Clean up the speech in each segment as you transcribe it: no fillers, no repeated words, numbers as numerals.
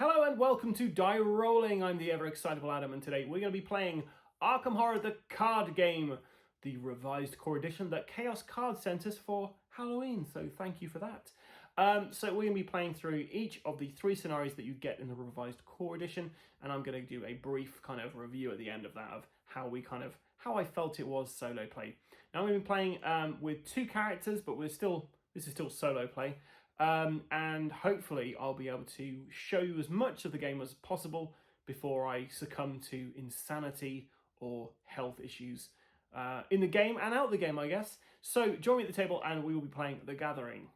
Hello and welcome to Die Rollin. I'm the ever-excitable Adam, and today we're going to be playing Arkham Horror the Card Game, the revised core edition that Chaos Card sent us for Halloween, so thank you for that. So we're going to be playing through each of the 3 scenarios that you get in the revised core edition, and I'm going to do a brief kind of review at the end of that of how I felt it was solo play. Now I'm going to be playing with 2 characters, but this is still solo play. And hopefully I'll be able to show you as much of the game as possible before I succumb to insanity or health issues in the game and out the game, I guess. So join me at the table and we will be playing The Gathering.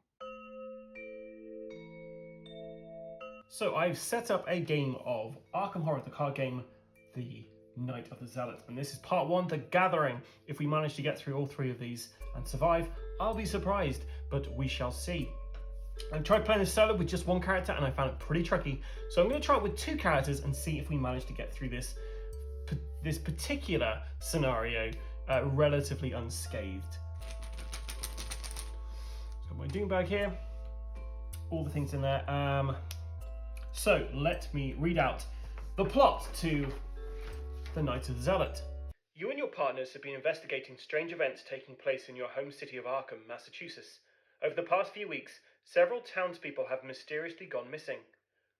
So I've set up a game of Arkham Horror, the card game, The Night of the Zealot. And this is part 1, The Gathering. If we manage to get through all 3 of these and survive, I'll be surprised, but we shall see. I've tried playing this solo with just 1 character and I found it pretty tricky. So I'm going to try it with 2 characters and see if we manage to get through this particular scenario relatively unscathed. So my doom bag here, all the things in there. So let me read out the plot to The Night of the Zealot. You and your partners have been investigating strange events taking place in your home city of Arkham, Massachusetts. Over the past few weeks, several townspeople have mysteriously gone missing.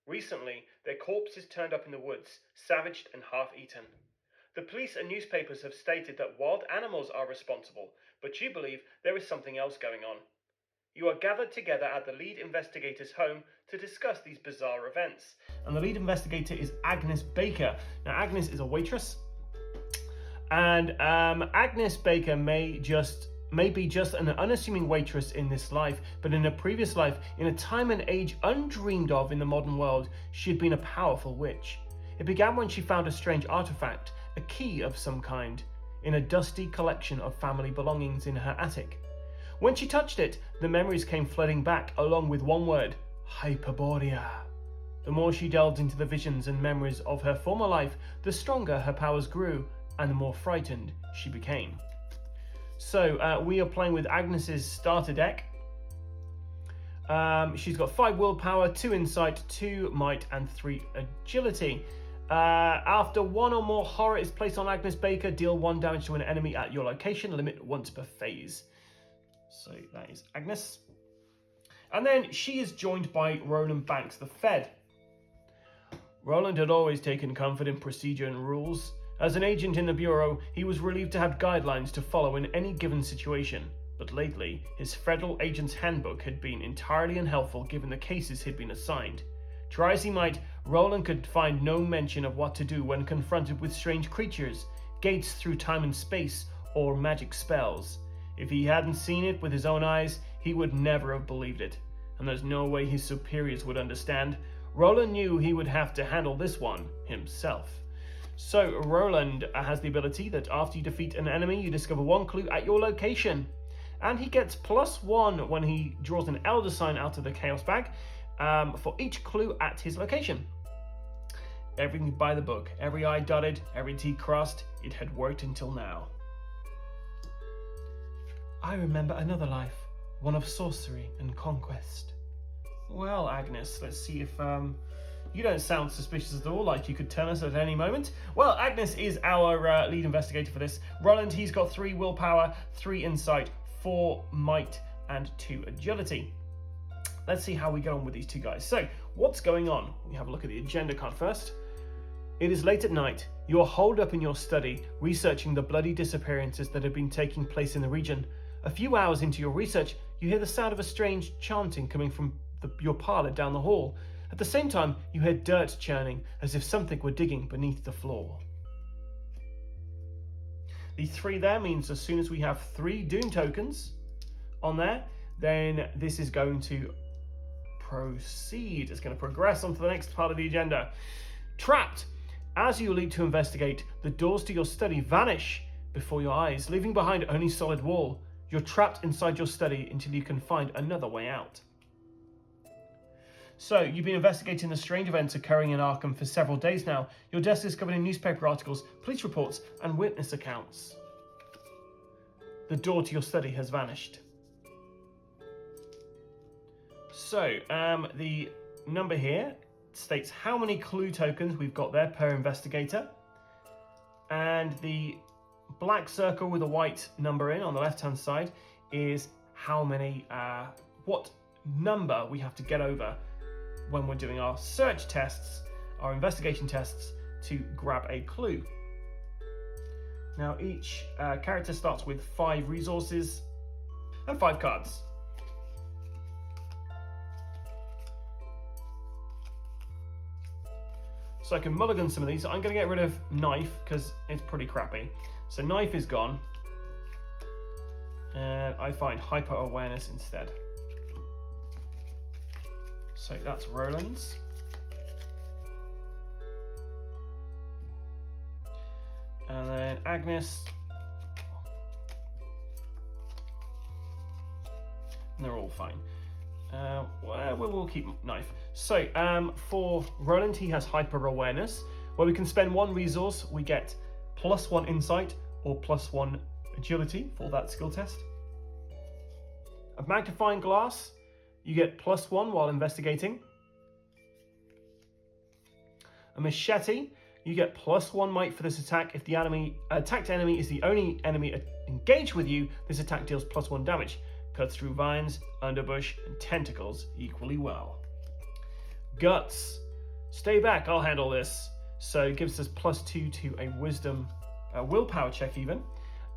Recently, their corpses turned up in the woods, savaged and half-eaten. The police and newspapers have stated that wild animals are responsible, but you believe there is something else going on. You are gathered together at the lead investigator's home to discuss these bizarre events. And the lead investigator is Agnes Baker. Now, Agnes is a waitress, and Agnes Baker may be just an unassuming waitress in this life, but in a previous life, in a time and age undreamed of in the modern world, she had been a powerful witch. It began when she found a strange artifact, a key of some kind, in a dusty collection of family belongings in her attic. When she touched it, the memories came flooding back, along with one word: Hyperborea. The more she delved into the visions and memories of her former life, the stronger her powers grew, and the more frightened she became. So we are playing with Agnes's starter deck. She's got 5 willpower, 2 insight, 2 might, and 3 agility. After 1 or more horror is placed on Agnes Baker, deal 1 damage to an enemy at your location, limit once per phase. So that is Agnes. And then she is joined by Roland Banks, the Fed. Roland had always taken comfort in procedure and rules. As an agent in the Bureau, he was relieved to have guidelines to follow in any given situation. But lately, his Federal Agent's Handbook had been entirely unhelpful given the cases he'd been assigned. Try as he might, Roland could find no mention of what to do when confronted with strange creatures, gates through time and space, or magic spells. If he hadn't seen it with his own eyes, he would never have believed it. And there's no way his superiors would understand. Roland knew he would have to handle this one himself. So Roland has the ability that after you defeat an enemy, you discover 1 clue at your location. And he gets +1 when he draws an Elder Sign out of the Chaos bag for each clue at his location. Everything by the book, every I dotted, every T crossed, it had worked until now. I remember another life, one of sorcery and conquest. Well, Agnes, let's see if you don't sound suspicious at all, like you could turn us at any moment. Well, Agnes is our lead investigator for this. Roland, he's got 3 willpower, 3 insight, 4 might, and 2 agility. Let's see how we get on with these 2 guys. So, what's going on? We have a look at the agenda card first. It is late at night. You are holed up in your study, researching the bloody disappearances that have been taking place in the region. A few hours into your research, you hear the sound of a strange chanting coming from your parlour down the hall. At the same time, you hear dirt churning, as if something were digging beneath the floor. The 3 there means as soon as we have 3 Doom tokens on there, then this is going to proceed. It's going to progress on to the next part of the agenda. Trapped. As you leap to investigate, the doors to your study vanish before your eyes, leaving behind only solid wall. You're trapped inside your study until you can find another way out. So, you've been investigating the strange events occurring in Arkham for several days now. Your desk is covered in newspaper articles, police reports, and witness accounts. The door to your study has vanished. So, the number here states how many clue tokens we've got there per investigator. And the black circle with a white number in on the left-hand side is how many, what number we have to get over when we're doing our search tests, our investigation tests, to grab a clue. Now each character starts with 5 resources and 5 cards. So I can mulligan some of these. I'm going to get rid of knife because it's pretty crappy. So knife is gone. And I find hyper awareness instead. So that's Roland's. And then Agnes. And they're all fine. We'll keep knife. So for Roland, he has hyper awareness, where we can spend 1 resource. We get +1 insight or +1 agility for that skill test. A magnifying glass, you get +1 while investigating. A machete, you get +1 might for this attack. If the attacked enemy is the only enemy engaged with you, this attack deals +1 damage. Cuts through vines, underbush, and tentacles equally well. Guts. Stay back, I'll handle this. So it gives us +2 to a wisdom, willpower check even.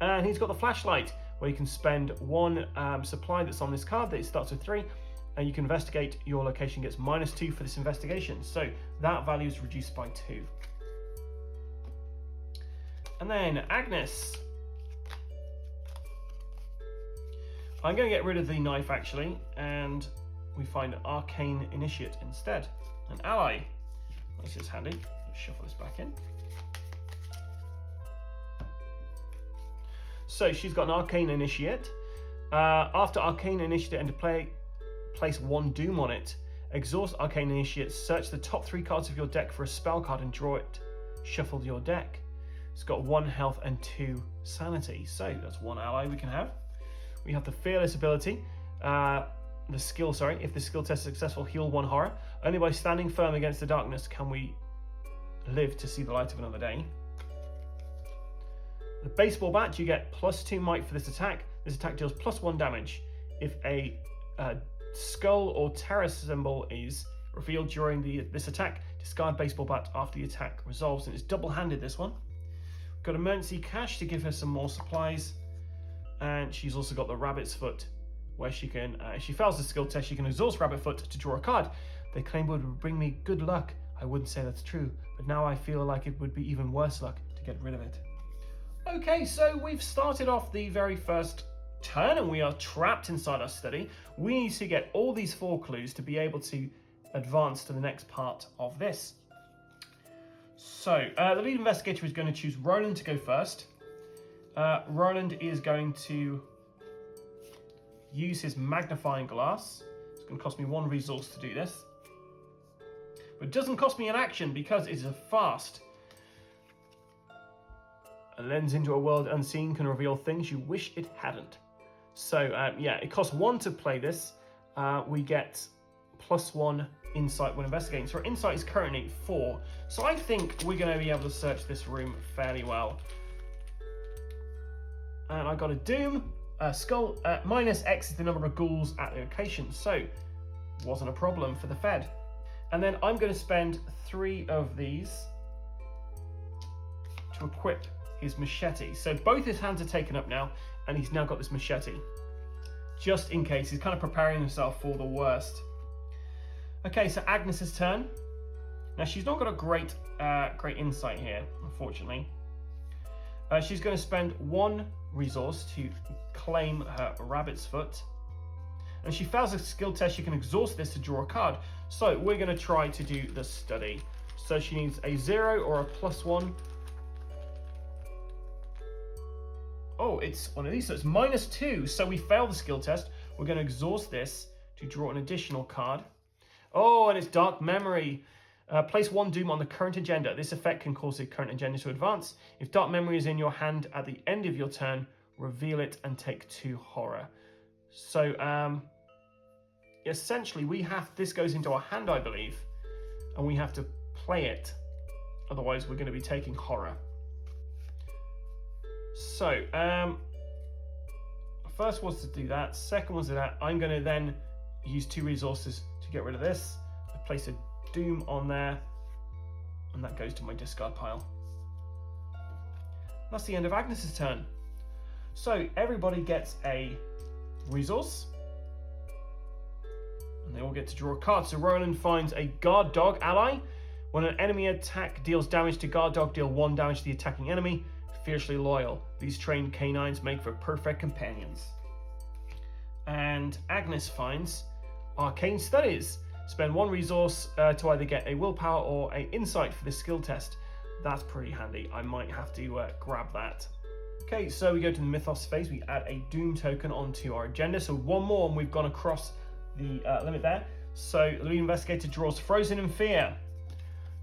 And he's got the flashlight, where you can spend 1 supply that's on this card, that it starts with 3, and you can investigate. Your location gets -2 for this investigation. So that value is reduced by 2. And then Agnes. I'm going to get rid of the knife actually, and we find an arcane initiate instead. An ally. This is handy. Let's shuffle this back in. So she's got an arcane initiate. After arcane initiate enter play, place 1 doom on it. Exhaust arcane initiate. Search the top 3 cards of your deck for a spell card and draw it. Shuffle your deck. It's got 1 health and 2 sanity. So that's 1 ally we can have. We have the fearless ability, if the skill test is successful, heal 1 horror. Only by standing firm against the darkness can we live to see the light of another day. The baseball bat, you get +2 might for this attack. This attack deals +1 damage. If a skull or terror symbol is revealed during this attack, discard baseball bat after the attack resolves. And it's double-handed, this one. We've got emergency cash to give her some more supplies. And she's also got the rabbit's foot, where she can, if she fails the skill test, she can exhaust rabbit foot to draw a card. They claim it would bring me good luck. I wouldn't say that's true, but now I feel like it would be even worse luck to get rid of it. Okay, so we've started off the very first turn and we are trapped inside our study. We need to get all these 4 clues to be able to advance to the next part of this. So the lead investigator is going to choose Roland to go first. Roland is going to use his magnifying glass. It's going to cost me 1 resource to do this. But it doesn't cost me an action because it's a fast. A lens into a world unseen can reveal things you wish it hadn't. So yeah, it costs 1 to play this. We get +1 insight when investigating. So our insight is currently 4. So I think we're going to be able to search this room fairly well. And I got a doom, skull, -X is the number of ghouls at the location, so wasn't a problem for the Fed. And then I'm going to spend 3 of these to equip his machete. So both his hands are taken up now, and he's now got this machete. Just in case, he's kind of preparing himself for the worst. Okay, so Agnes's turn. Now she's not got a great insight here, unfortunately. She's going to spend 1 resource to claim her rabbit's foot. And she fails a skill test, she can exhaust this to draw a card. So we're going to try to do the study. So she needs a 0 or a +1. Oh, it's one of these, so it's -2. So we fail the skill test. We're going to exhaust this to draw an additional card. Oh, and it's Dark Memory. Place 1 doom on the current agenda. This effect can cause the current agenda to advance. If Dark Memory is in your hand at the end of your turn, reveal it and take 2 horror. So essentially this goes into our hand, I believe. and we have to play it. Otherwise, we're going to be taking horror. So, first was to do that. Second was that I'm going to then use 2 resources to get rid of this. I place a Doom on there, and that goes to my discard pile. That's the end of Agnes's turn. So everybody gets a resource, and they all get to draw a card. So Roland finds a guard dog ally. When an enemy attack deals damage to guard dog, deal 1 damage to the attacking enemy. Fiercely loyal. These trained canines make for perfect companions. And Agnes finds Arcane Studies. Spend 1 resource to either get a willpower or a insight for this skill test. That's pretty handy. I might have to grab that. Okay, so we go to the Mythos Phase. We add a Doom token onto our agenda. So 1 more, and we've gone across the limit there. So the lead investigator draws Frozen in Fear.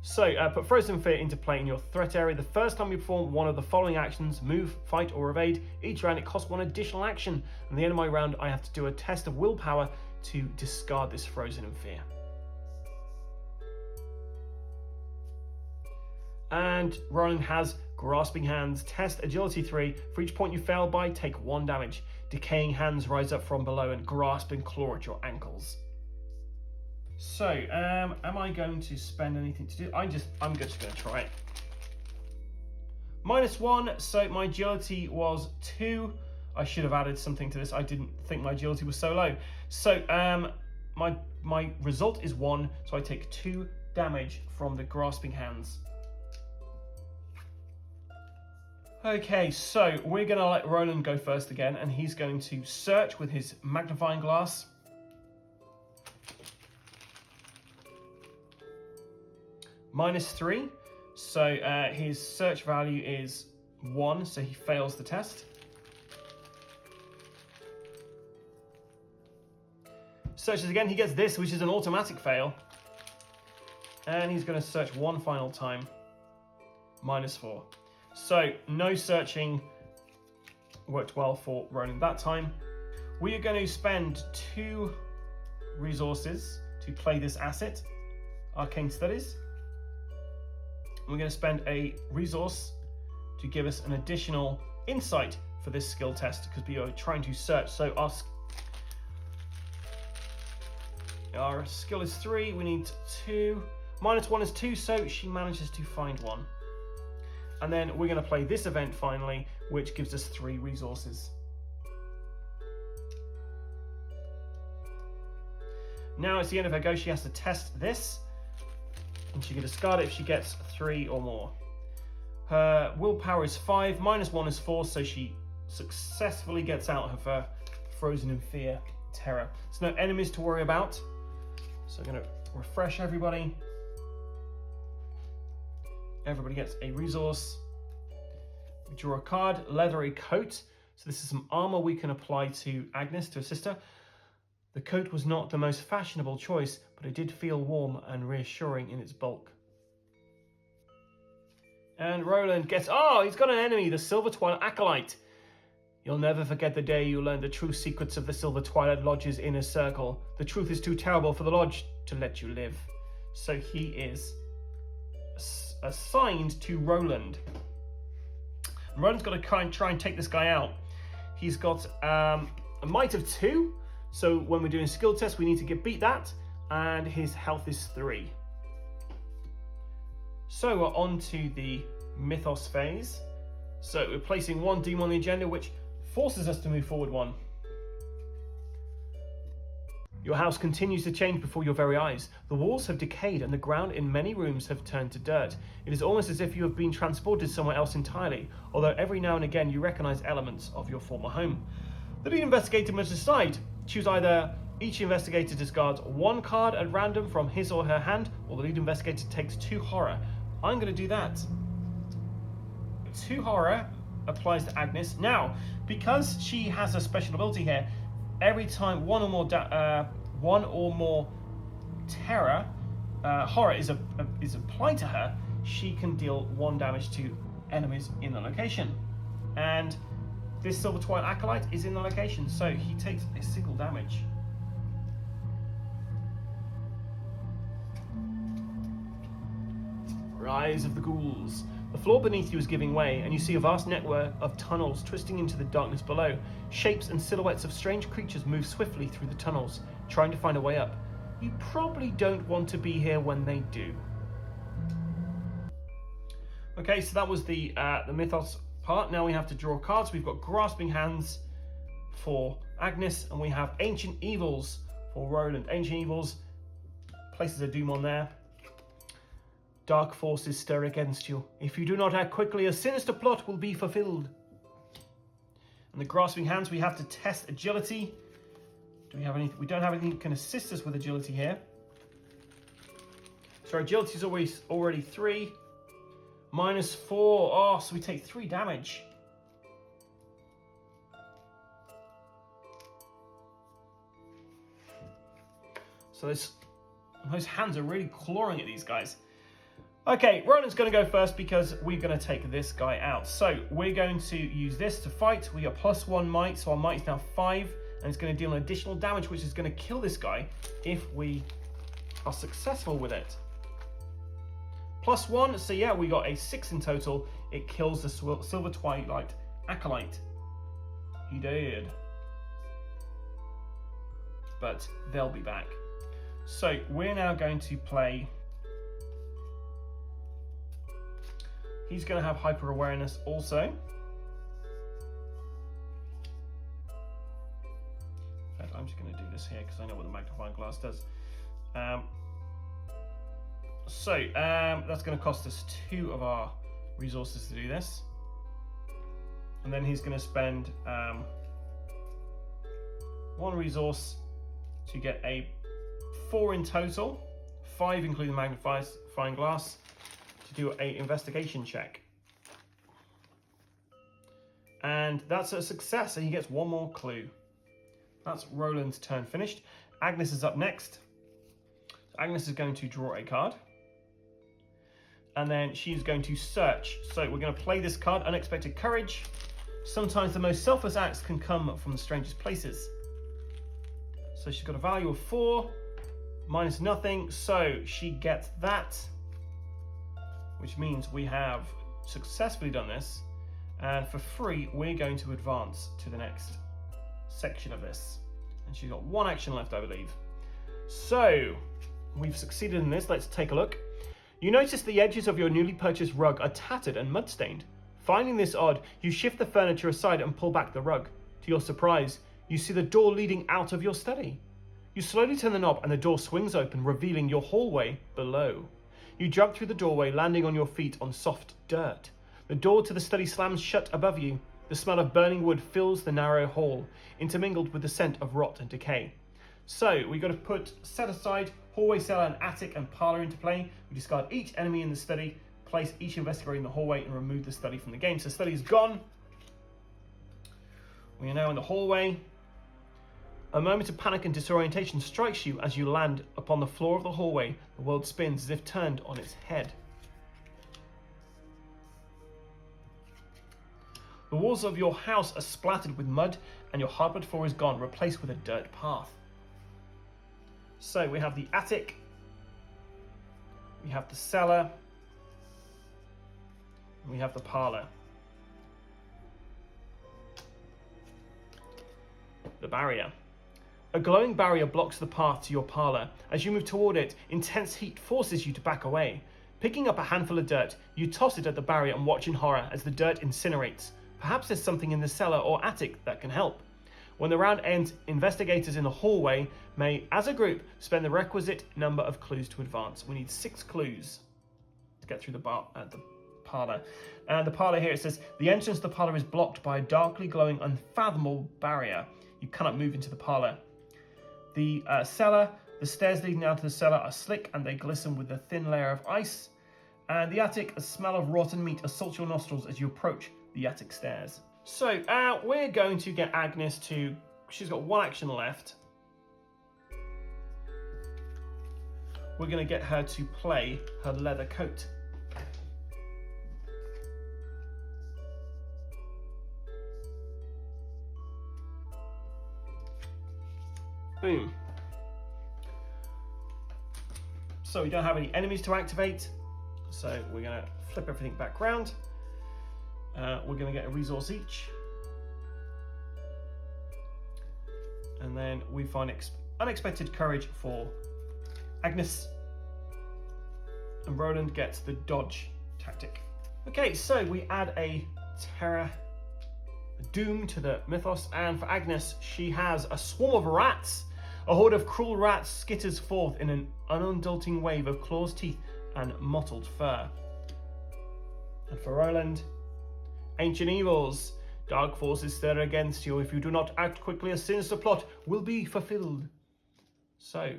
So put Frozen in Fear into play in your threat area. The first time you perform one of the following actions: move, fight, or evade. Each round it costs 1 additional action. And at the end of my round, I have to do a test of willpower to discard this Frozen in Fear. And Roland has Grasping Hands. Test Agility 3. For each point you fail by, take 1 damage. Decaying hands rise up from below and grasp and claw at your ankles. So, am I going to spend anything to do? I'm just going to try it. -1, so my agility was 2. I should have added something to this. I didn't think my agility was so low. So, my result is 1, so I take 2 damage from the Grasping Hands. Okay, so we're going to let Roland go first again, and he's going to search with his magnifying glass. -3, so his search value is 1, so he fails the test. Searches again, he gets this, which is an automatic fail. And he's going to search 1 final time. -4. So, no searching worked well for Roland that time. We are going to spend 2 resources to play this asset, Arcane Studies. We're going to spend a resource to give us an additional insight for this skill test, because we are trying to search. So our skill is 3, we need 2. -1 is 2, so she manages to find 1. And then we're going to play this event finally, which gives us 3 resources. Now it's the end of her go. She has to test this, and she can discard it if she gets 3 or more. Her willpower is 5, -1 is 4, so she successfully gets out of her Frozen in Fear terror. There's no enemies to worry about. So I'm going to refresh everybody. Everybody gets a resource. We draw a card, leathery coat. So this is some armor we can apply to Agnes to assist her. The coat was not the most fashionable choice, but it did feel warm and reassuring in its bulk. And Roland gets, he's got an enemy, the Silver Twilight Acolyte. You'll never forget the day you learned the true secrets of the Silver Twilight Lodge's inner circle. The truth is too terrible for the Lodge to let you live. So he is assigned to Roland. And Roland's got to try and take this guy out. He's got a might of 2, so when we're doing skill tests we need to beat that, and his health is 3. So we're on to the Mythos Phase. So we're placing 1 Doom on the agenda, which forces us to move forward 1. Your house continues to change before your very eyes. The walls have decayed and the ground in many rooms have turned to dirt. It is almost as if you have been transported somewhere else entirely, although every now and again you recognize elements of your former home. The lead investigator must decide. Choose either each investigator discards 1 card at random from his or her hand, or the lead investigator takes 2 horror. I'm going to do that. 2 horror applies to Agnes. Now, because she has a special ability here, every time one or more terror horror is applied to her, she can deal 1 damage to enemies in the location. And this Silver Twilight Acolyte is in the location, so he takes a single damage. Rise of the ghouls. The floor beneath you is giving way, and you see a vast network of tunnels twisting into the darkness below. Shapes and silhouettes of strange creatures move swiftly through the tunnels, trying to find a way up. You probably don't want to be here when they do. Okay, so that was the Mythos part. Now we have to draw cards. We've got Grasping Hands for Agnes, and we have Ancient Evils for Roland. Ancient Evils places a doom on there. Dark forces stir against you. If you do not act quickly, a sinister plot will be fulfilled. And the Grasping Hands, we have to test agility. Do we have anything? We don't have anything that can assist us with agility here. So agility is already 3. -4. Oh, so we take 3 damage. So those hands are really clawing at these guys. Okay, Roland's going to go first because we're going to take this guy out. So we're going to use this to fight. We got +1 might, so our might is now 5, and it's going to deal an additional damage, which is going to kill this guy if we are successful with it. +1, so yeah, we got a 6 in total. It kills the Silver Twilight Acolyte. He did. But they'll be back. So we're now going to play. He's going to have hyper awareness also. In fact, I'm just going to do this here because I know what the magnifying glass does. That's going to cost us 2 of our resources to do this. And then he's going to spend 1 resource to get a 4 in total, 5 including the magnifying glass, to do an investigation check. And that's a success, and he gets 1 more clue. That's Roland's turn finished. Agnes is up next. Agnes is going to draw a card. And then she's going to search. So we're going to play this card, Unexpected Courage. Sometimes the most selfless acts can come from the strangest places. So she's got a value of 4, minus nothing. So she gets that, which means we have successfully done this. And for free, we're going to advance to the next section of this. And she's got 1 action left, I believe. So we've succeeded in this. Let's take a look. You notice the edges of your newly purchased rug are tattered and mud-stained. Finding this odd, you shift the furniture aside and pull back the rug. To your surprise, you see the door leading out of your study. You slowly turn the knob and the door swings open, revealing your hallway below. You jump through the doorway, landing on your feet on soft dirt. The door to the study slams shut above you. The smell of burning wood fills the narrow hall, intermingled with the scent of rot and decay. So we've got to set aside hallway, cellar, and attic and parlor into play. We discard each enemy in the study, place each investigator in the hallway, and remove the study from the game. So the study is gone. We are now in the hallway. A moment of panic and disorientation strikes you as you land upon the floor of the hallway. The world spins as if turned on its head. The walls of your house are splattered with mud, and your hardwood floor is gone, replaced with a dirt path. So we have the attic, we have the cellar, and we have the parlor. The barrier. A glowing barrier blocks the path to your parlor. As you move toward it, intense heat forces you to back away. Picking up a handful of dirt, you toss it at the barrier and watch in horror as the dirt incinerates. Perhaps there's something in the cellar or attic that can help. When the round ends, investigators in the hallway may, as a group, spend the requisite number of clues to advance. We need 6 clues to get through the parlor. And the parlor here, it says, the entrance to the parlor is blocked by a darkly glowing, unfathomable barrier. You cannot move into the parlor. The cellar, the stairs leading down to the cellar are slick and they glisten with a thin layer of ice. And the attic, a smell of rotten meat assaults your nostrils as you approach the attic stairs. So, we're going to get Agnes to... She's got 1 action left. We're going to get her to play her leather coat. Boom. So we don't have any enemies to activate. So we're going to flip everything back round. We're going to get a resource each. And then we find unexpected courage for Agnes. And Roland gets the dodge tactic. Okay, so we add a terror, a doom to the Mythos. And for Agnes, she has a swarm of rats. A horde of cruel rats skitters forth in an unadulting wave of claws, teeth, and mottled fur. And for Roland, ancient evils. Dark forces stir against you. If you do not act quickly, a sinister plot will be fulfilled. So,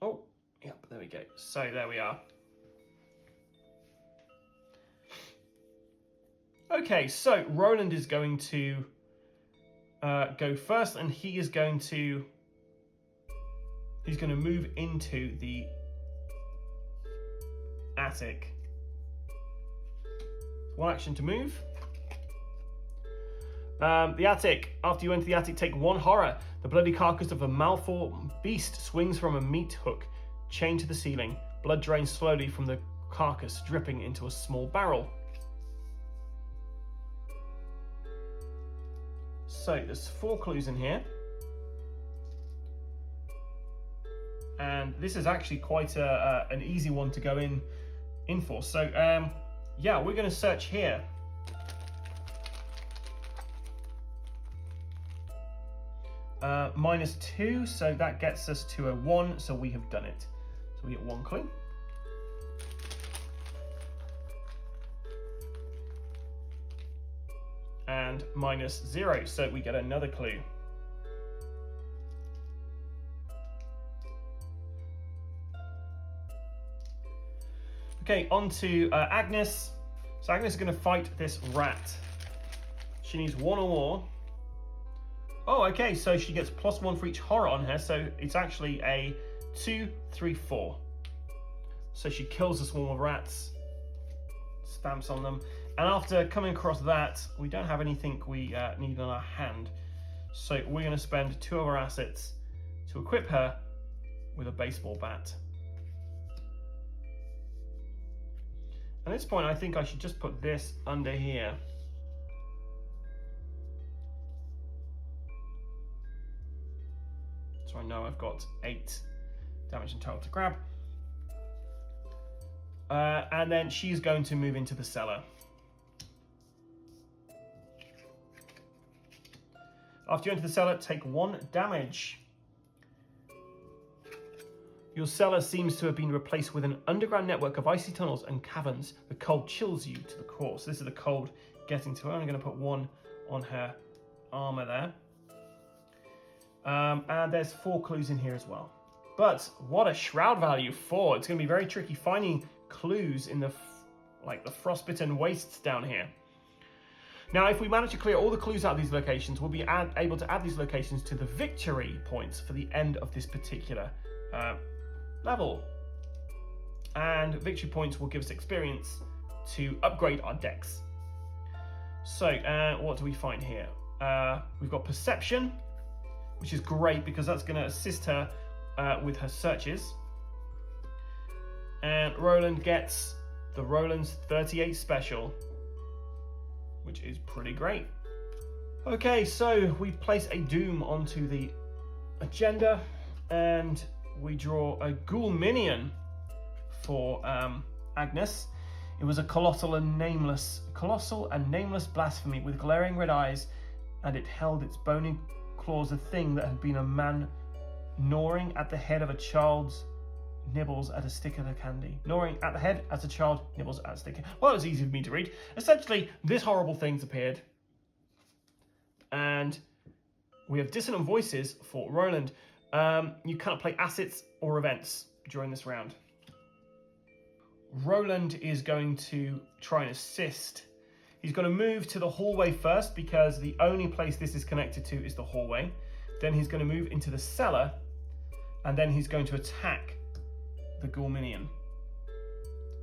oh, yep, there we go. So there we are. Okay, so Roland is going to go first, and he's going to move into the attic. One action to move. The attic. After you enter the attic, take 1 horror. The bloody carcass of a malformed beast swings from a meat hook chained to the ceiling. Blood drains slowly from the carcass, dripping into a small barrel. So there's 4 clues in here. And this is actually quite an easy one to go in for. So yeah, we're going to search here. -2, so that gets us to a 1, so we have done it. So we get 1 clue. And -0, so we get another clue. Okay, on to Agnes. So Agnes is going to fight this rat. She needs 1 or more. Oh, okay, so she gets +1 for each horror on her, so it's actually a 2, 3, 4. So she kills a swarm of rats, stamps on them, and after coming across that, we don't have anything we need on our hand. So we're going to spend 2 of our assets to equip her with a baseball bat. At this point, I think I should just put this under here. So I know I've got 8 damage in total to grab. And then she's going to move into the cellar. After you enter the cellar, take 1 damage. Your cellar seems to have been replaced with an underground network of icy tunnels and caverns. The cold chills you to the core. So this is the cold getting to her. I'm going to put 1 on her armor there. And there's 4 clues in here as well. But what a shroud value, 4. It's going to be very tricky finding clues in the frostbitten wastes down here. Now, if we manage to clear all the clues out of these locations, we'll be able to add these locations to the victory points for the end of this particular level. And victory points will give us experience to upgrade our decks. So, what do we find here? We've got perception, which is great because that's going to assist her with her searches. And Roland gets the Roland's 38 special, which is pretty great. Okay, so we place a doom onto the agenda, and we draw a Ghoul Minion for Agnes. It was a colossal and nameless blasphemy with glaring red eyes, and it held its bony claws a thing that had been a man gnawing at the head of a child's nibbles at a stick of the candy. Gnawing at the head as a child nibbles at a stick. Well, it was easy for me to read. Essentially, this horrible thing's appeared. And we have dissonant voices for Roland. You cannot play assets or events during this round. Roland is going to try and assist. He's going to move to the hallway first because the only place this is connected to is the hallway. Then he's going to move into the cellar, and then he's going to attack the Ghoul Minion.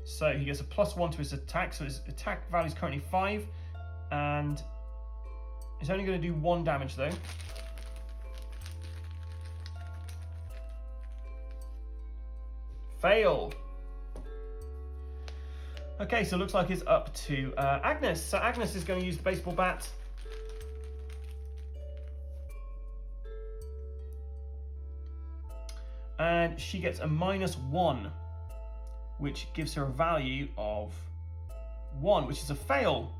So he gets a +1 to his attack, so his attack value is currently 5, and he's only going to do 1 damage though. Fail. Okay, so it looks like it's up to Agnes. So Agnes is going to use the baseball bat. And she gets a -1, which gives her a value of 1, which is a fail.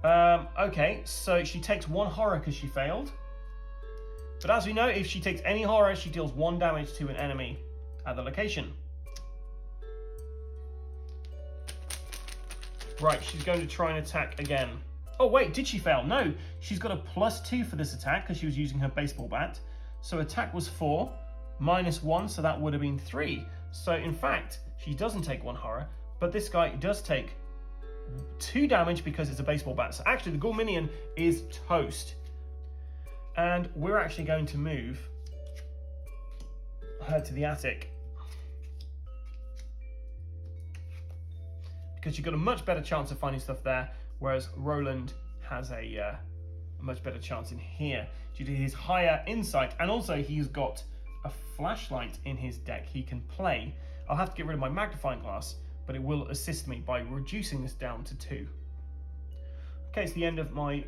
Okay, so she takes 1 horror because she failed. But as we know, if she takes any horror, she deals 1 damage to an enemy at the location. Right, she's going to try and attack again. Oh wait, did she fail? No, she's got a +2 for this attack because she was using her baseball bat. So attack was 4, -1, so that would have been 3. So in fact, she doesn't take 1 horror, but this guy does take 2 damage because it's a baseball bat. So actually the Ghoul Minion is toast. And we're actually going to move her to the attic, because you've got a much better chance of finding stuff there, whereas Roland has a much better chance in here due to his higher insight, and also he's got a flashlight in his deck he can play. I'll have to get rid of my magnifying glass, but it will assist me by reducing this down to 2. Okay, it's the end of my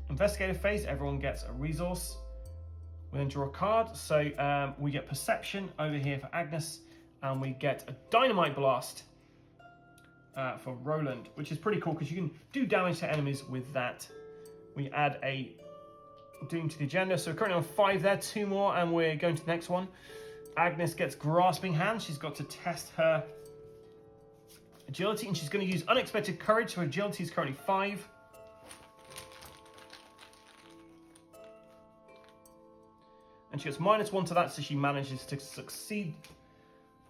investigative phase. Everyone gets a resource. We then draw a card. So we get perception over here for Agnes, and we get a dynamite blast for Roland, which is pretty cool because you can do damage to enemies with that. We add a doom to the agenda. So we're currently on 5 there, 2 more, and we're going to the next one. Agnes gets grasping hands. She's got to test her agility, and she's going to use unexpected courage. Her agility is currently 5. And she gets -1 to that, so she manages to succeed.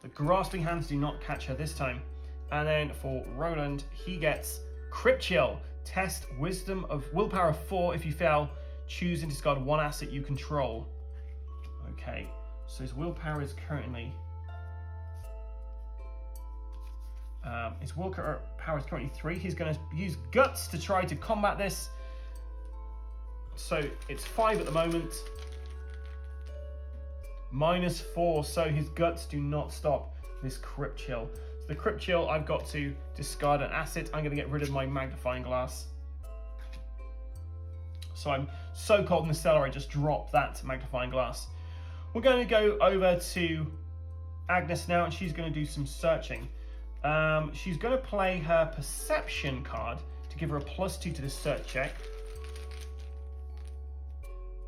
The grasping hands do not catch her this time. And then for Roland, he gets Crypt Chill. Test wisdom of willpower of 4. If you fail, choose and discard 1 asset you control. Okay, so his willpower is currently his willpower is currently 3. He's going to use guts to try to combat this. So it's 5 at the moment. -4, so his guts do not stop this Crypt Chill. So the Crypt Chill, I've got to discard an asset. I'm going to get rid of my magnifying glass. So I'm so cold in the cellar, I just dropped that magnifying glass. We're going to go over to Agnes now, and she's going to do some searching. She's going to play her perception card to give her a +2 to this search check.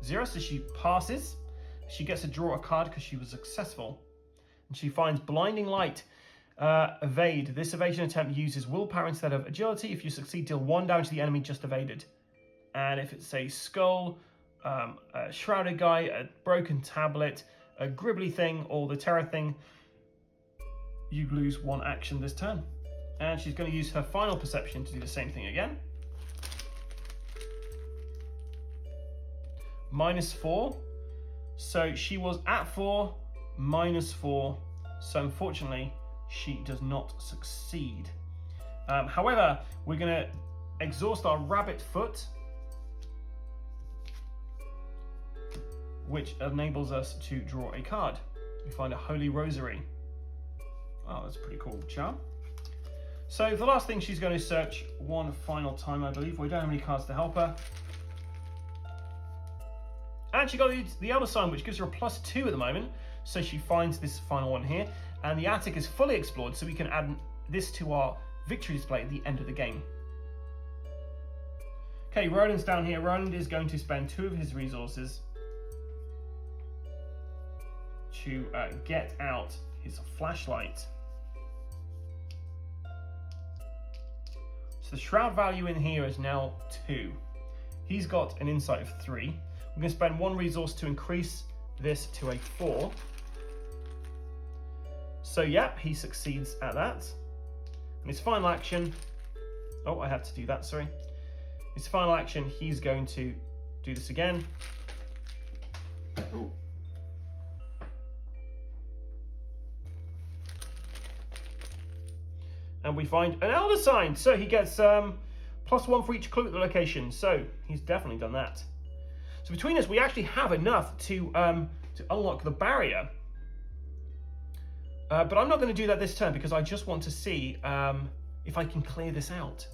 0, so she passes. She gets to draw a card because she was successful. And she finds Blinding Light. Evade. This evasion attempt uses willpower instead of agility. If you succeed, deal 1 damage to the enemy just evaded. And if it's a skull, a shrouded guy, a broken tablet, a gribbly thing, or the terror thing, you lose 1 action this turn. And she's going to use her final perception to do the same thing again. -4. So she was at 4, -4. So unfortunately, she does not succeed. However, we're going to exhaust our rabbit foot, which enables us to draw a card. We find a Holy Rosary. Oh, that's a pretty cool charm. So the last thing she's going to search one final time, I believe. We don't have any cards to help her. And she got the Elder Sign, which gives her a +2 at the moment. So she finds this final one here. And the attic is fully explored, so we can add this to our victory display at the end of the game. Okay, Roland's down here. Roland is going to spend 2 of his resources to get out his flashlight. So the shroud value in here is now 2. He's got an insight of 3. We're going to spend 1 resource to increase this to a 4. So yeah, he succeeds at that. And his final action, oh, I had to do that, sorry. His final action, he's going to do this again. Ooh. And we find an Elder Sign. So he gets +1 for each clue at the location. So he's definitely done that. So between us, we actually have enough to unlock the barrier. But I'm not going to do that this turn because I just want to see if I can clear this out.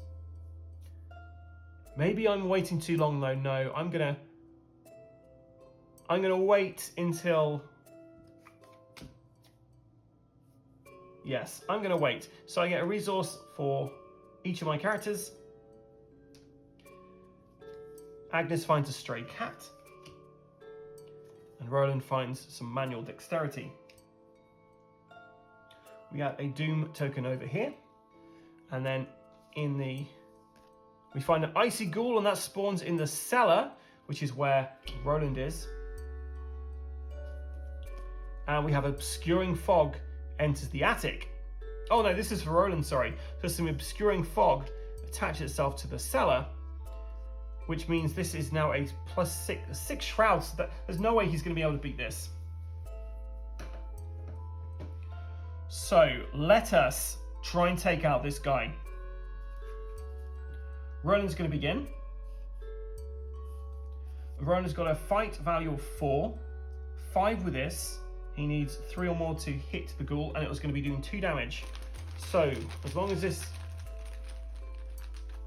Maybe I'm waiting too long though. No, I'm gonna wait until. Yes, I'm gonna wait. So I get a resource for each of my characters. Agnes finds a stray cat, and Roland finds some manual dexterity. We got a Doom token over here, and then we find an icy ghoul, and that spawns in the cellar, which is where Roland is. And we have obscuring fog enters the attic. Oh no, this is for Roland, sorry. So some obscuring fog attaches itself to the cellar, which means this is now a +6 shrouds. So there's no way he's going to be able to beat this. So let us try and take out this guy. Roland's going to begin. Roland's got a fight value of 4. 5 with this. He needs 3 or more to hit the ghoul, and it was going to be doing 2 damage. So as long as this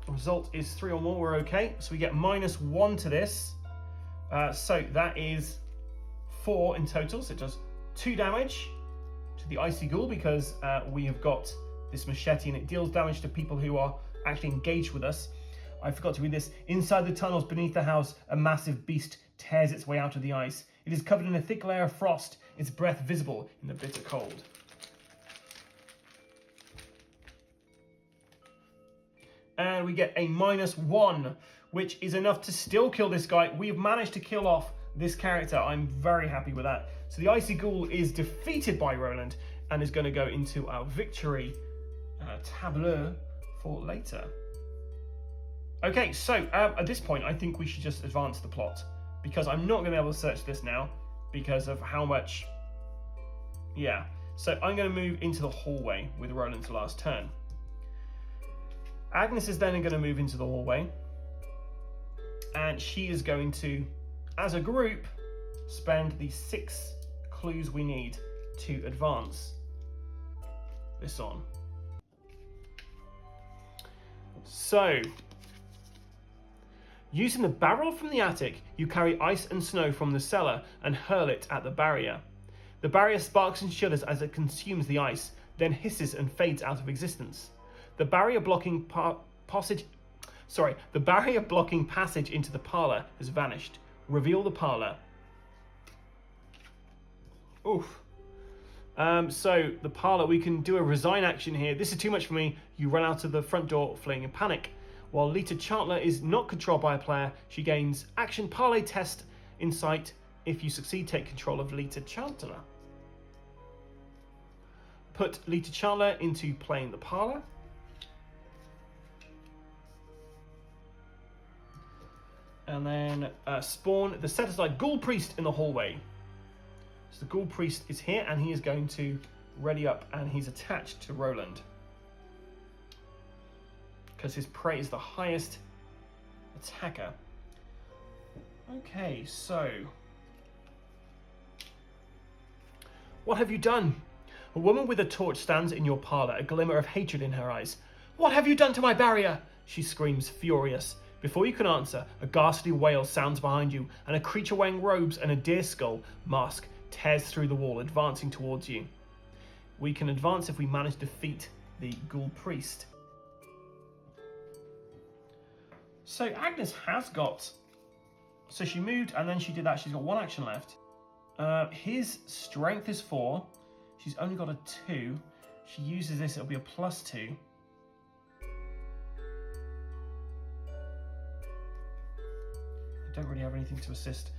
result is 3 or more, we're okay. So we get -1 to this. So that is 4 in total. So it does 2 damage to the icy ghoul because we have got this machete, and it deals damage to people who are actually engaged with us. I forgot to read this. Inside the tunnels beneath the house, a massive beast tears its way out of the ice. It is covered in a thick layer of frost, its breath visible in the bitter cold. And we get a -1, which is enough to still kill this guy. We've managed to kill off this character. I'm very happy with that. So the icy ghoul is defeated by Roland and is going to go into our victory tableau for later. Okay, so at this point, I think we should just advance the plot, because I'm not going to be able to search this now because of how much. Yeah, so I'm going to move into the hallway with Roland's last turn. Agnes is then going to move into the hallway, and she is going to, as a group, spend the 6 clues we need to advance this on. So, using the barrel from the attic, you carry ice and snow from the cellar and hurl it at the barrier. The barrier sparks and shudders as it consumes the ice, then hisses and fades out of existence. The barrier blocking passage into the parlor has vanished. Reveal the parlor. Oof. So the parlor, we can do a resign action here. This is too much for me. You run out of the front door fleeing in panic. While Lita Chandler is not controlled by a player, she gains action parlay test insight. If you succeed, take control of Lita Chandler. Put Lita Chandler into playing the parlor. And then spawn the set-aside Ghoul Priest in the hallway. So the Ghoul Priest is here, and he is going to ready up, and he's attached to Roland, because his prey is the highest attacker. Okay, so what have you done? A woman with a torch stands in your parlor, a glimmer of hatred in her eyes. What have you done to my barrier? She screams, furious. Before you can answer, a ghastly wail sounds behind you, and a creature wearing robes and a deer skull mask tears through the wall, advancing towards you. We can advance if we manage to defeat the Ghoul Priest. So Agnes has got... So she moved, and then she did that. She's got 1 action left. His strength is 4. She's only got a 2. She uses this, it'll be a +2. I don't really have anything to assist.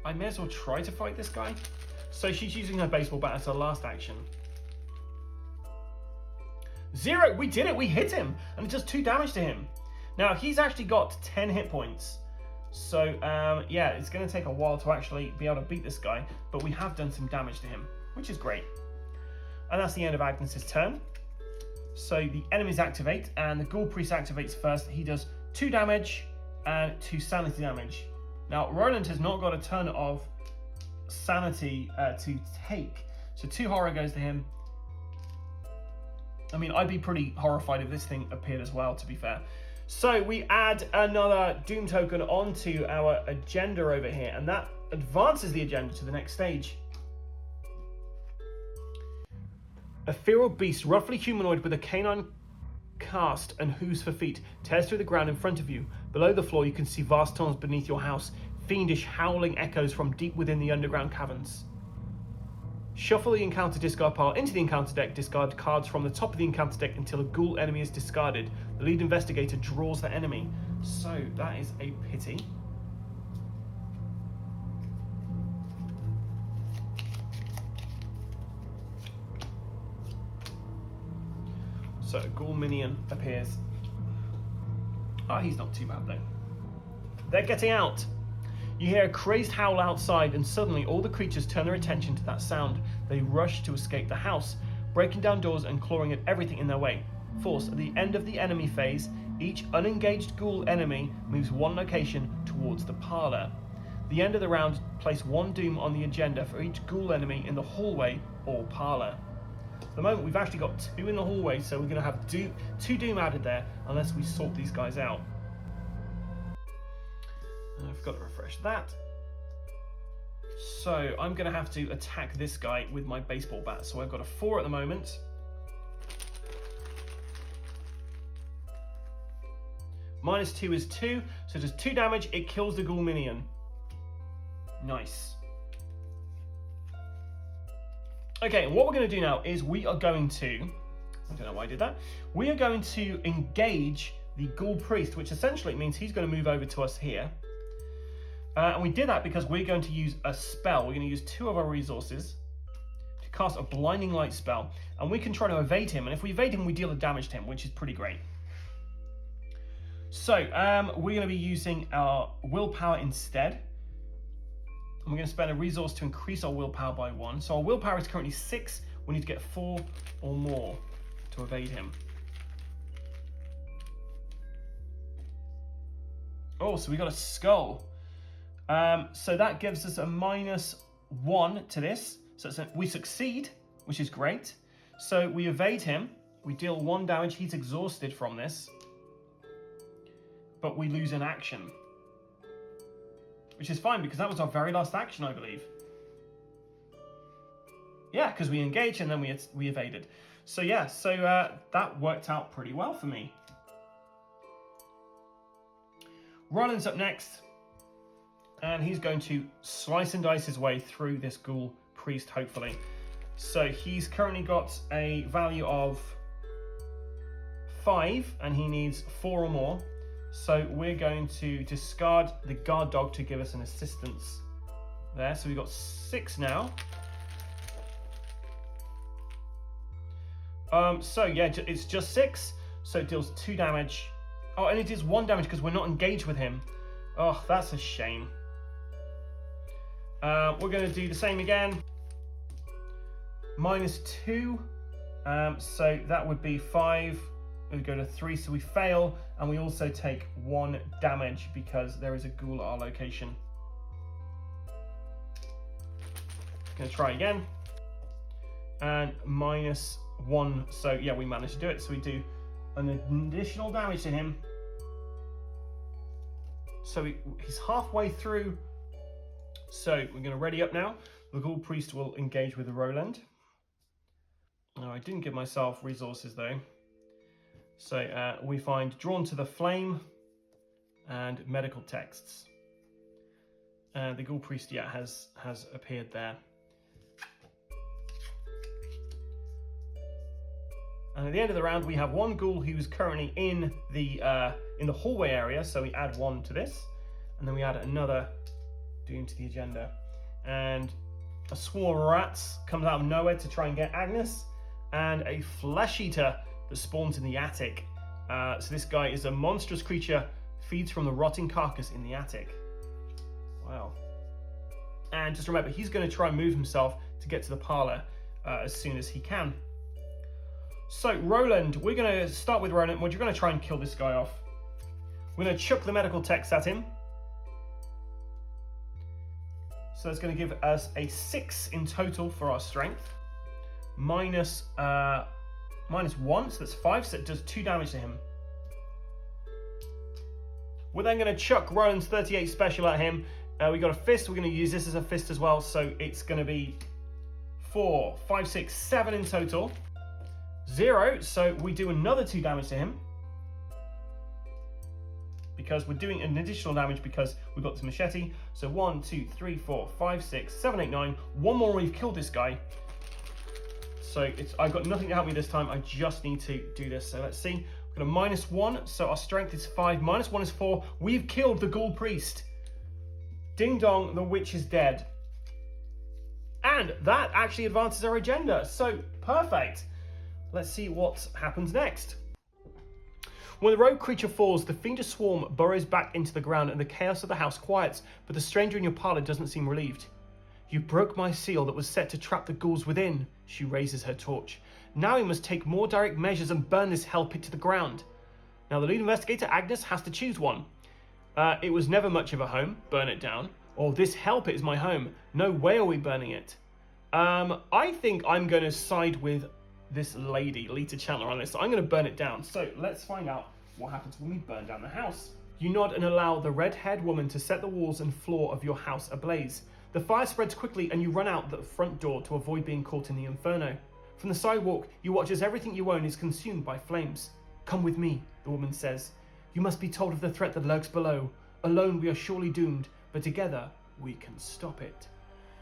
I may as well try to fight this guy. So she's using her baseball bat as her last action. 0! We did it! We hit him! And it does 2 damage to him. Now, he's actually got 10 hit points. So, yeah, it's going to take a while to actually be able to beat this guy. But we have done some damage to him, which is great. And that's the end of Agnes's turn. So the enemies activate, and the Ghoul Priest activates first. He does 2 damage and 2 sanity damage. Now, Roland has not got a ton of sanity to take. So 2 horror goes to him, I mean, I'd be pretty horrified if this thing appeared as well, to be fair. So we add another Doom token onto our agenda over here, and that advances the agenda to the next stage. A feral beast, roughly humanoid with a canine cast and hooves for feet, tears through the ground in front of you. Below the floor, you can see vast tunnels beneath your house, fiendish howling echoes from deep within the underground caverns. Shuffle the encounter discard pile into the encounter deck, discard cards from the top of the encounter deck until a ghoul enemy is discarded. The lead investigator draws the enemy. So that is a pity. So a Ghoul Minion appears. Ah, he's not too bad though. They're getting out. You hear a crazed howl outside, and suddenly all the creatures turn their attention to that sound. They rush to escape the house, breaking down doors and clawing at everything in their way. Force, at the end of the enemy phase, each unengaged ghoul enemy moves one location towards the parlor. The end of the round, place one doom on the agenda for each ghoul enemy in the hallway or parlor. At the moment, we've actually got 2 in the hallway, so we're going to have 2 doom added there, unless we sort these guys out. I've got to refresh that. So I'm going to have to attack this guy with my baseball bat. So I've got a 4 at the moment. -2 is 2, so it does 2 damage. It kills the Ghoul Minion. Nice. Okay, and what we're going to do now is we are going to... I don't know why I did that. We are going to engage the Ghoul Priest, which essentially means he's going to move over to us here. And we did that because we're going to use a spell. We're going to use 2 of our resources to cast a Blinding Light spell. And we can try to evade him. And if we evade him, we deal the damage to him, which is pretty great. So, we're going to be using our willpower instead. And we're going to spend a resource to increase our willpower by 1. So our willpower is currently 6. We need to get 4 or more to evade him. Oh, so we got a skull. So that gives us a -1 to this. So we succeed, which is great. So we evade him. We deal 1 damage. He's exhausted from this. But we lose an action. Which is fine, because that was our very last action, I believe. Yeah, because we engaged and then we evaded. So yeah, so that worked out pretty well for me. Rollin's up next. And he's going to slice and dice his way through this Ghoul Priest, hopefully. So he's currently got a value of 5, and he needs 4 or more. So we're going to discard the guard dog to give us an assistance there. So we've got 6 now. So yeah, it's just 6. So it deals 2 damage. Oh, and it deals 1 damage because we're not engaged with him. Oh, that's a shame. We're going to do the same again. -2. So that would be 5. We go to 3, so we fail. And we also take 1 damage because there is a ghoul at our location. Going to try again. And -1. So yeah, we managed to do it. So we do an additional damage to him. So he's halfway through. So we're going to ready up now. The Ghoul Priest will engage with the Roland. Oh, I didn't give myself resources though. So we find Drawn to the Flame and medical texts. The Ghoul Priest, yeah, has appeared there. And at the end of the round, we have 1 ghoul who's currently in the hallway area. So we add 1 to this, and then we add another doom to the agenda. And a swarm of rats comes out of nowhere to try and get Agnes, and a flesh eater that spawns in the attic. So this guy is a monstrous creature, feeds from the rotting carcass in the attic. Wow. And just remember, he's going to try and move himself to get to the parlor as soon as he can. So Roland, we're going to start with Roland. We're going to try and kill this guy off. We're going to chuck the medical text at him. So that's going to give us a 6 in total for our strength. -1, so that's 5, so it does 2 damage to him. We're then going to chuck Rowan's 38 special at him. We got a fist, we're going to use this as a fist as well, so it's going to be 4, 5, 6, 7 in total. 0, so we do another 2 damage to him. Because we're doing an additional damage because we've got this machete. So 1, 2, 3, 4, 5, 6, 7, 8, 9. One more, we've killed this guy. So I've got nothing to help me this time. I just need to do this. So let's see. We've got a -1, so our strength is 5. -1 is 4. We've killed the Ghoul Priest. Ding dong, the witch is dead. And that actually advances our agenda. So perfect. Let's see what happens next. When the rogue creature falls, the fiendish swarm burrows back into the ground and the chaos of the house quiets, but the stranger in your parlour doesn't seem relieved. You broke my seal that was set to trap the ghouls within. She raises her torch. Now we must take more direct measures and burn this hell pit to the ground. Now the lead investigator, Agnes, has to choose one. It was never much of a home. Burn it down. Or this hell pit is my home. No way are we burning it. I think I'm going to side with this lady, Lita Chandler, on this. So I'm going to burn it down. So let's find out what happens when we burn down the house. You nod and allow the red-haired woman to set the walls and floor of your house ablaze. The fire spreads quickly and you run out the front door to avoid being caught in the inferno. From the sidewalk, you watch as everything you own is consumed by flames. Come with me, the woman says. You must be told of the threat that lurks below. Alone we are surely doomed, but together we can stop it.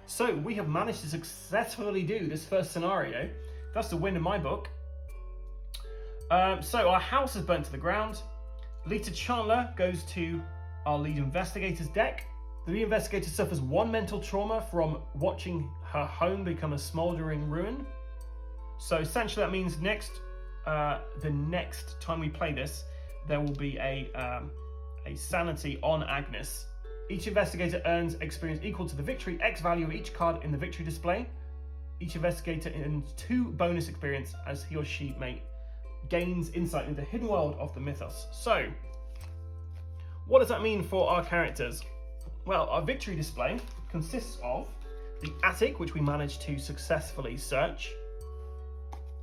So we have managed to successfully do this first scenario. That's the win in my book. So our house is burnt to the ground. Lita Chandler goes to our lead investigator's deck. The lead investigator suffers 1 mental trauma from watching her home become a smouldering ruin. So essentially that means the next time we play this, there will be a sanity on Agnes. Each investigator earns experience equal to the victory X value of each card in the victory display. Each investigator earns 2 bonus experience as he or she gains insight into the hidden world of the mythos. So, what does that mean for our characters? Well, our victory display consists of the attic, which we managed to successfully search,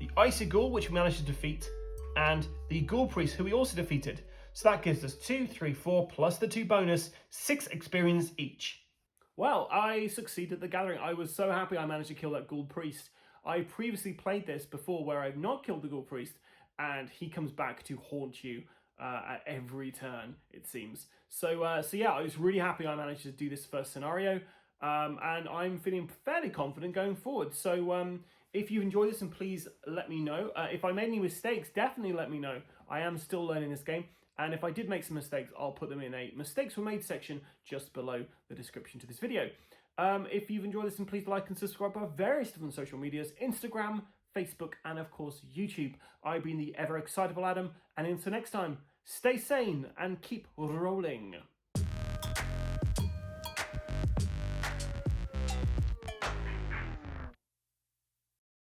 the icy ghoul, which we managed to defeat, and the ghoul priest, who we also defeated. So that gives us 2, 3, 4, plus the 2 bonus, 6 experience each. Well, I succeeded at the gathering. I was so happy I managed to kill that ghoul priest. I previously played this before where I've not killed the ghoul priest, and he comes back to haunt you at every turn, it seems. So yeah, I was really happy I managed to do this first scenario, and I'm feeling fairly confident going forward. So if you enjoy this, and please let me know. If I made any mistakes, definitely let me know. I am still learning this game, and if I did make some mistakes, I'll put them in a mistakes were made section just below the description to this video. If you've enjoyed this, then please like and subscribe on various different social medias, Instagram, Facebook, and of course YouTube. I've been the ever excitable Adam, and until next time, stay sane and keep rolling.